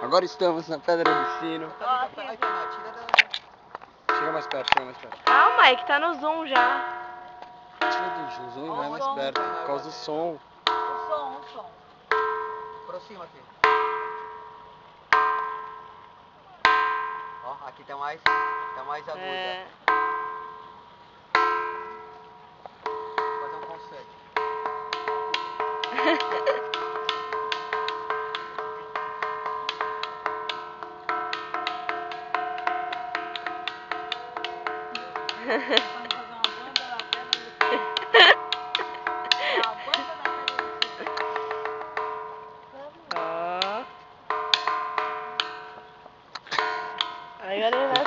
Agora estamos na Pedra do Sino. Ó, aqui. Chega mais perto, chega mais perto. Calma, é que tá no zoom já. Tira do zoom e vai mais perto, por causa do som. O som. Aproxima aqui. Ó, aqui tá mais aguda. É. Vou fazer um concerto. Ó. Aí, galera.